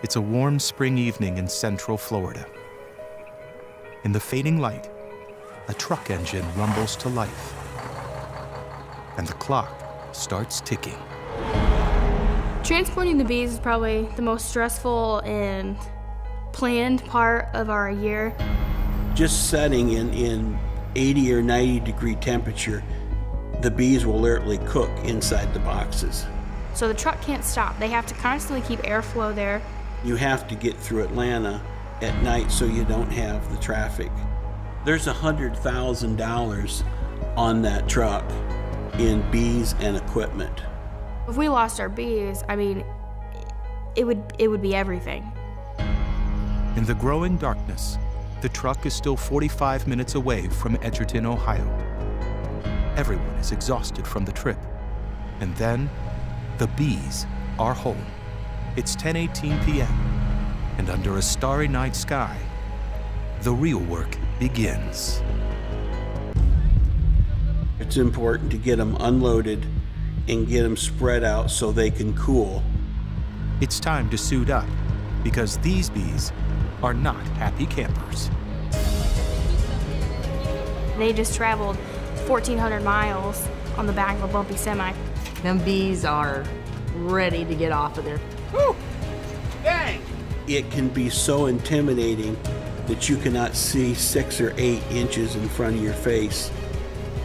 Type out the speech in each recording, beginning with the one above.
It's a warm spring evening in central Florida. In the fading light, a truck engine rumbles to life, and the clock starts ticking. Transporting the bees is probably the most stressful and planned part of our year. Just setting in 80 or 90 degree temperature, the bees will literally cook inside the boxes. So the truck can't stop. They have to constantly keep airflow there. You have to get through Atlanta at night so you don't have the traffic. There's $100,000 on that truck in bees and equipment. If we lost our bees, I mean, it would be everything. In the growing darkness, the truck is still 45 minutes away from Edgerton, Ohio. Everyone is exhausted from the trip. And then, the bees are home. It's 10:18 p.m., and under a starry night sky, the real work begins. It's important to get them unloaded and get them spread out so they can cool. It's time to suit up, because these bees are not happy campers. They just traveled 1,400 miles on the back of a bumpy semi. Them bees are ready to get off of there. Woo! Dang! It can be so intimidating that you cannot see 6 or 8 inches in front of your face.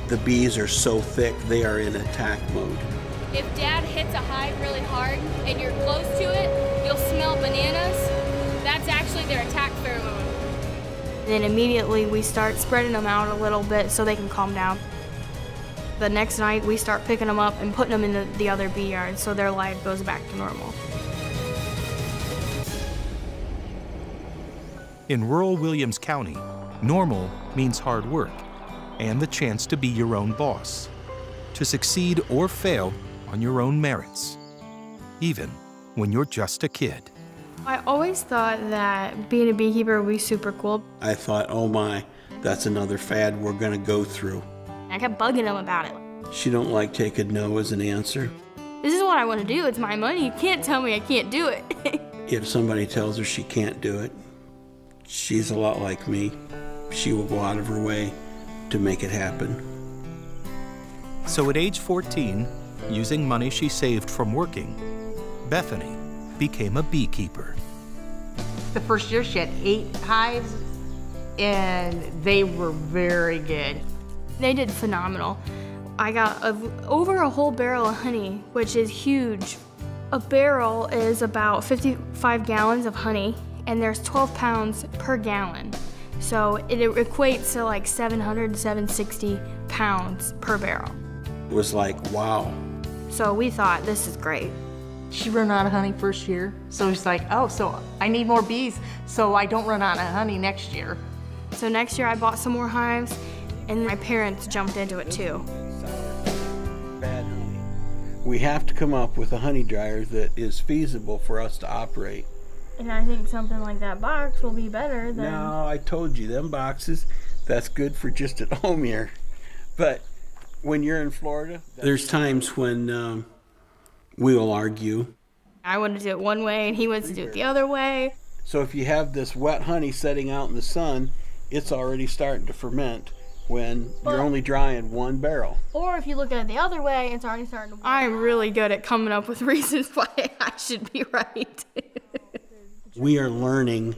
The bees are so thick, they are in attack mode. If Dad hits a hive really hard and you're close to it, you'll smell bananas. That's actually their attack pheromone. And then immediately we start spreading them out a little bit so they can calm down. The next night we start picking them up and putting them in the other bee yard so their life goes back to normal. In rural Williams County, normal means hard work and the chance to be your own boss, to succeed or fail on your own merits, even when you're just a kid. I always thought that being a beekeeper would be super cool. I thought, oh my, that's another fad we're gonna go through. I kept bugging them about it. She don't like taking no as an answer. This is what I want to do, it's my money, you can't tell me I can't do it. If somebody tells her she can't do it, she's a lot like me. She will go out of her way to make it happen. So at age 14, using money she saved from working, Bethany became a beekeeper. The first year she had 8 hives, and they were very good. They did phenomenal. I got over a whole barrel of honey, which is huge. A barrel is about 55 gallons of honey, and there's 12 pounds per gallon. So it equates to like 700 760 pounds per barrel. It was like, wow. So we thought, this is great. She ran out of honey first year, so she's like, oh, so I need more bees so I don't run out of honey next year. So next year I bought some more hives, and my parents jumped into it too. Bad honey. We have to come up with a honey dryer that is feasible for us to operate. And I think something like that box will be better than... No, I told you, them boxes, that's good for just at home here. But when you're in Florida, there's times when we will argue. I wanted to do it one way and he wants to do it the other way. So if you have this wet honey setting out in the sun, it's already starting to ferment when you're only drying 1 barrel. Or if you look at it the other way, it's already starting to... I'm really good at coming up with reasons why I should be right. We are learning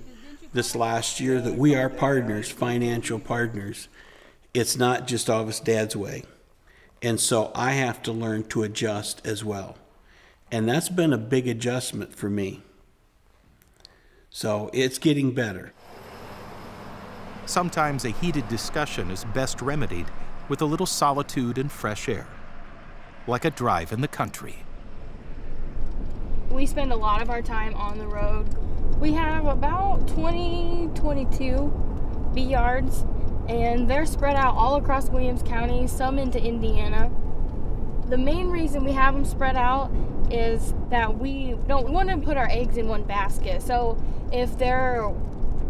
this last year that we are partners, financial partners. It's not just always Dad's way. And so I have to learn to adjust as well. And that's been a big adjustment for me. So it's getting better. Sometimes a heated discussion is best remedied with a little solitude and fresh air, like a drive in the country. We spend a lot of our time on the road. We have about 22 bee yards, and they're spread out all across Williams County, some into Indiana. The main reason we have them spread out is that we don't want to put our eggs in one basket. So if there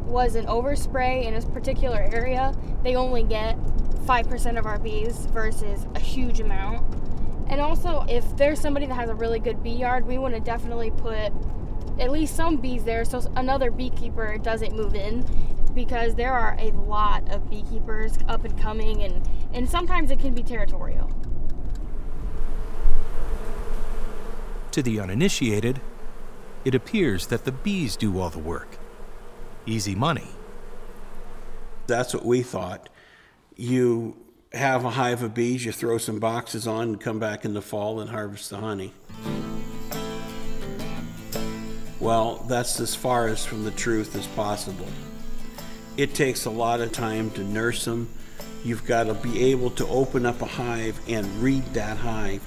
was an overspray in a particular area, they only get 5% of our bees versus a huge amount. And also, if there's somebody that has a really good bee yard, we want to definitely put at least some bees there so another beekeeper doesn't move in, because there are a lot of beekeepers up and coming, and sometimes it can be territorial. To the uninitiated, it appears that the bees do all the work. Easy money. That's what we thought. You have a hive of bees, you throw some boxes on and come back in the fall and harvest the honey. Well, that's as far as from the truth as possible. It takes a lot of time to nurse them. You've got to be able to open up a hive and read that hive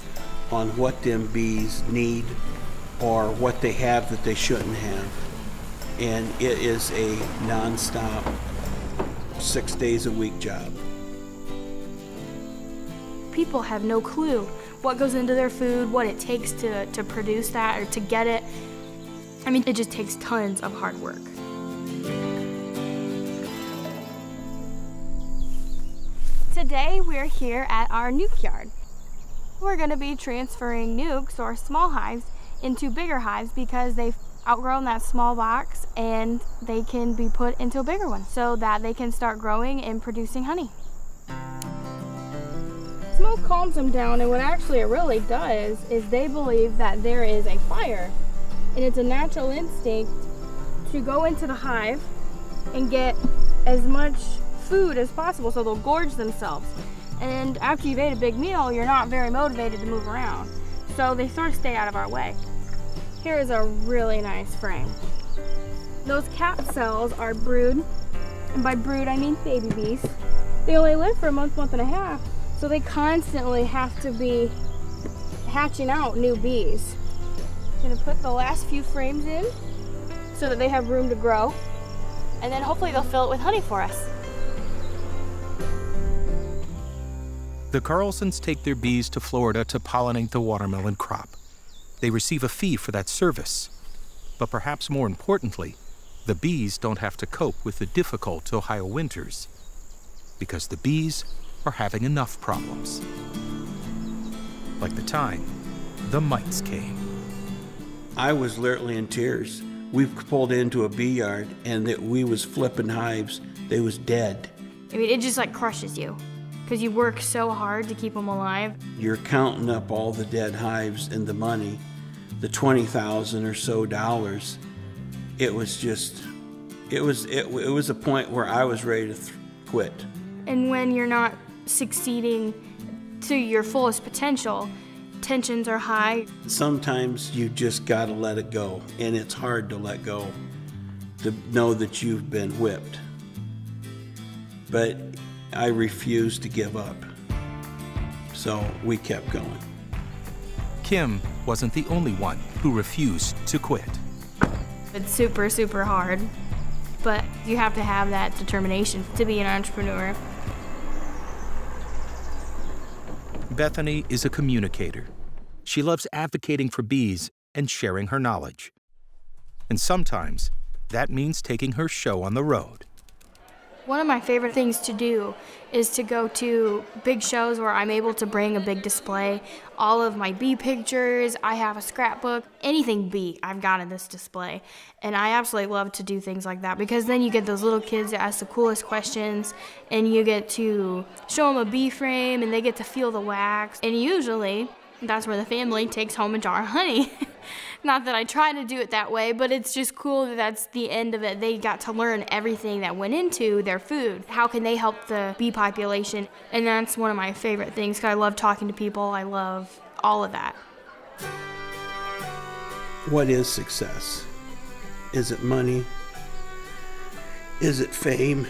on what them bees need or what they have that they shouldn't have. And it is a non-stop 6 days a week job. People have no clue what goes into their food, what it takes to produce that or to get it. I mean, it just takes tons of hard work. Today we're here at our nuke yard. We're going to be transferring nukes, or small hives, into bigger hives because they've outgrown that small box and they can be put into a bigger one so that they can start growing and producing honey. Smoke calms them down, and what actually it really does is they believe that there is a fire, and it's a natural instinct to go into the hive and get as much food as possible, so they'll gorge themselves. And after you've ate a big meal, you're not very motivated to move around, so they sort of stay out of our way. Here is a really nice frame. Those cap cells are brood, and by brood I mean baby bees. They only live for a month, month and a half, so they constantly have to be hatching out new bees. I'm gonna put the last few frames in so that they have room to grow, and then hopefully they'll fill it with honey for us. The Carlsons take their bees to Florida to pollinate the watermelon crop. They receive a fee for that service. But perhaps more importantly, the bees don't have to cope with the difficult Ohio winters because the bees are having enough problems. Like the time the mites came. I was literally in tears. We pulled into a bee yard and that we was flipping hives. They was dead. I mean, it just like crushes you because you work so hard to keep them alive. You're counting up all the dead hives and the money, the $20,000 or so dollars. It was just, it was a point where I was ready to quit. And when you're not succeeding to your fullest potential, tensions are high. Sometimes you just gotta let it go, and it's hard to let go, to know that you've been whipped. But I refused to give up, so we kept going. Kim wasn't the only one who refused to quit. It's super, super hard, but you have to have that determination to be an entrepreneur. Bethany is a communicator. She loves advocating for bees and sharing her knowledge. And sometimes that means taking her show on the road. One of my favorite things to do is to go to big shows where I'm able to bring a big display. All of my bee pictures, I have a scrapbook, anything bee I've got in this display. And I absolutely love to do things like that because then you get those little kids that ask the coolest questions and you get to show them a bee frame and they get to feel the wax. And usually that's where the family takes home a jar of honey. Not that I try to do it that way, but it's just cool that that's the end of it. They got to learn everything that went into their food. How can they help the bee population? And that's one of my favorite things because I love talking to people. I love all of that. What is success? Is it money? Is it fame?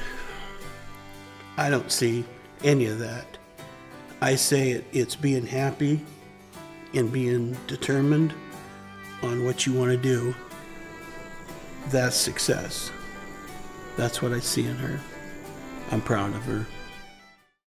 I don't see any of that. I say it's being happy and being determined on what you want to do. That's success. That's what I see in her. I'm proud of her.